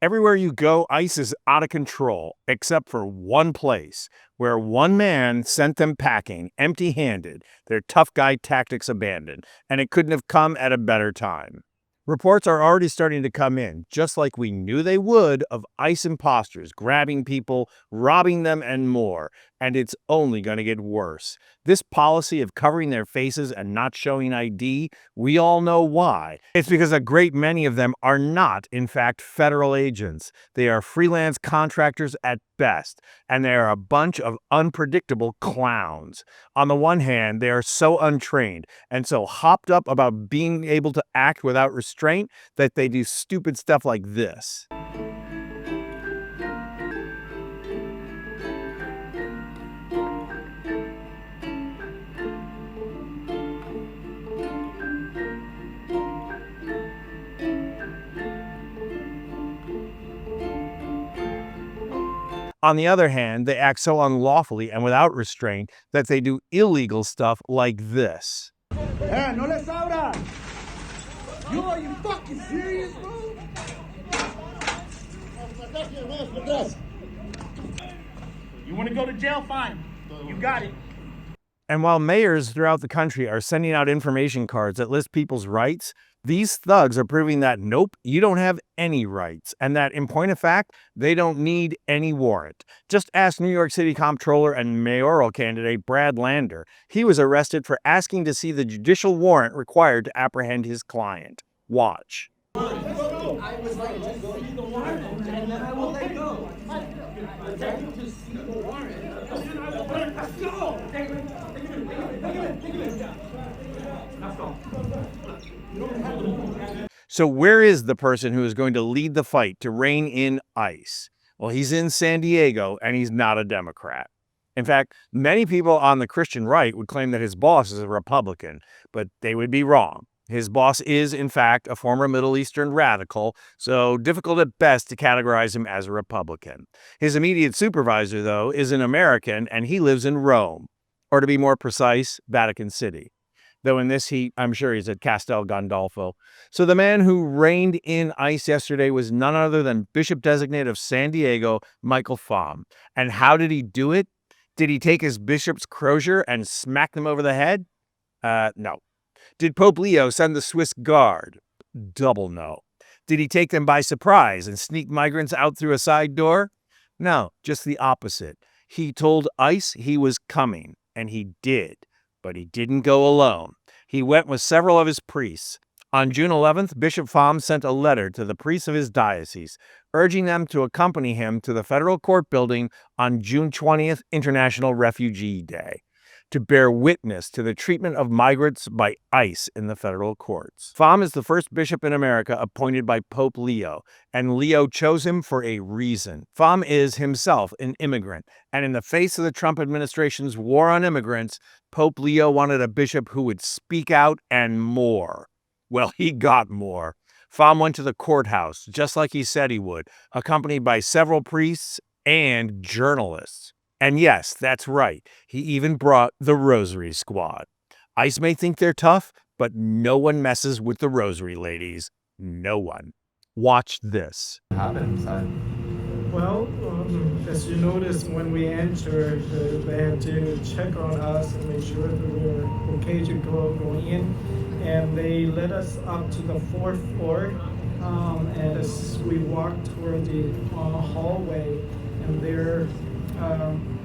Everywhere you go, ICE is out of control, except for one place, where one man sent them packing, empty handed, their tough guy tactics abandoned, and it couldn't have come at a better time. Reports are already starting to come in, just like we knew they would, of ICE imposters grabbing people, robbing them, and more. And it's only going to get worse. This policy of covering their faces and not showing ID, we all know why. It's because a great many of them are not, in fact, federal agents. They are freelance contractors at best, and they are a bunch of unpredictable clowns. On the one hand, they are so untrained and so hopped up about being able to act without restraint that they do stupid stuff like this. On the other hand, they act so unlawfully and without restraint that they do illegal stuff like this. Hey, no les abra. Yo, are you fucking serious, bro? You want to go to jail? Fine. You got it. And while mayors throughout the country are sending out information cards that list people's rights, these thugs are proving that nope, you don't have any rights, and that in point of fact, they don't need any warrant. Just ask New York City Comptroller and mayoral candidate Brad Lander. He was arrested for asking to see the judicial warrant required to apprehend his client. Watch. I was like, just see the warrant, and then I will let go. Just see the warrant. Let's go. Let's go. So where is the person who is going to lead the fight to rein in ICE? Well, he's in San Diego, and he's not a Democrat. In fact, many people on the Christian right would claim that his boss is a Republican, but they would be wrong. His boss is, in fact, a former Middle Eastern radical, so difficult at best to categorize him as a Republican. His immediate supervisor, though, is an American, and he lives in Rome, or to be more precise, Vatican City. Though in this heat, I'm sure he's at Castel Gandolfo. So the man who reined in ICE yesterday was none other than Bishop Designate of San Diego, Michael Fahm. And how did he do it? Did he take his bishop's crozier and smack them over the head? No. Did Pope Leo send the Swiss Guard? Double no. Did he take them by surprise and sneak migrants out through a side door? No, just the opposite. He told ICE he was coming, and he did. But he didn't go alone. He went with several of his priests. On June 11th, Bishop Fahm sent a letter to the priests of his diocese, urging them to accompany him to the federal court building on June 20th, International Refugee Day, to bear witness to the treatment of migrants by ICE in the federal courts. Fahm is the first bishop in America appointed by Pope Leo, and Leo chose him for a reason. Fahm is himself an immigrant, and in the face of the Trump administration's war on immigrants, Pope Leo wanted a bishop who would speak out and more. Well, he got more. Fahm went to the courthouse, just like he said he would, accompanied by several priests and journalists. And yes, that's right, he even brought the Rosary Squad. ICE may think they're tough, but no one messes with the Rosary ladies. No one. Watch this. What happened inside? Well, as you noticed, when we entered, they had to check on us and make sure that we were okay to go in. And they led us up to the fourth floor. And as we walked toward the hallway, and there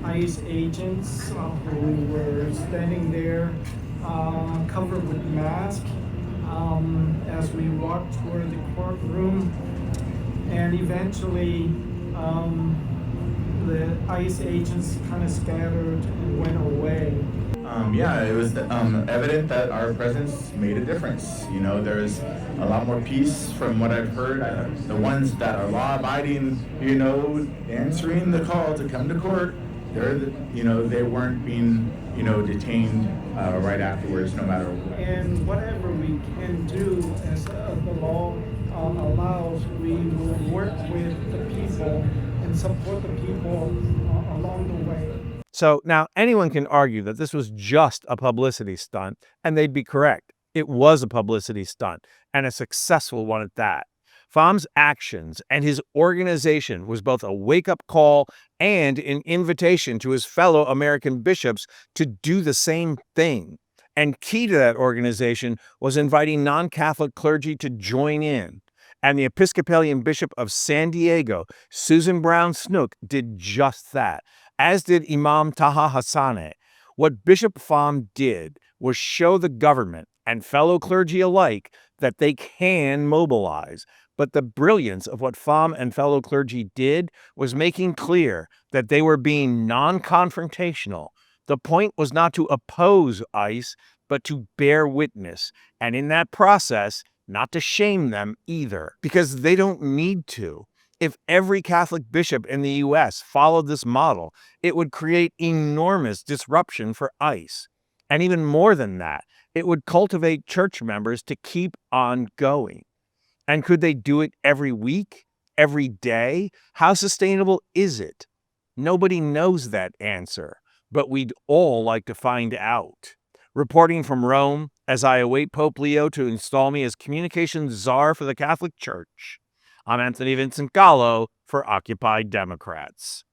ICE agents who were standing there covered with masks as we walked toward the courtroom, and eventually the ICE agents kind of scattered and went away. Yeah, it was evident that our presence made a difference. You know, there's a lot more peace from what I've heard. The ones that are law-abiding, you know, answering the call to come to court, they weren't being, detained right afterwards, no matter what. And whatever we can do as the law allows, we will work with the people and support the people along the way. So now anyone can argue that this was just a publicity stunt, and they'd be correct. It was a publicity stunt, and a successful one at that. Phom's actions and his organization was both a wake-up call and an invitation to his fellow American bishops to do the same thing. And key to that organization was inviting non-Catholic clergy to join in. And the Episcopalian Bishop of San Diego, Susan Brown Snook, did just that, as did Imam Taha Hassaneh. What Bishop Phom did was show the government and fellow clergy alike that they can mobilize. But the brilliance of what Phom and fellow clergy did was making clear that they were being non-confrontational. The point was not to oppose ICE, but to bear witness, and in that process, not to shame them either, because they don't need to. If every Catholic bishop in the U.S. followed this model, it would create enormous disruption for ICE. And even more than that, it would cultivate church members to keep on going. And could they do it every week, every day? How sustainable is it? Nobody knows that answer, but we'd all like to find out. Reporting from Rome, as I await Pope Leo to install me as communications czar for the Catholic Church, I'm Anthony Vincent Gallo for Occupy Democrats.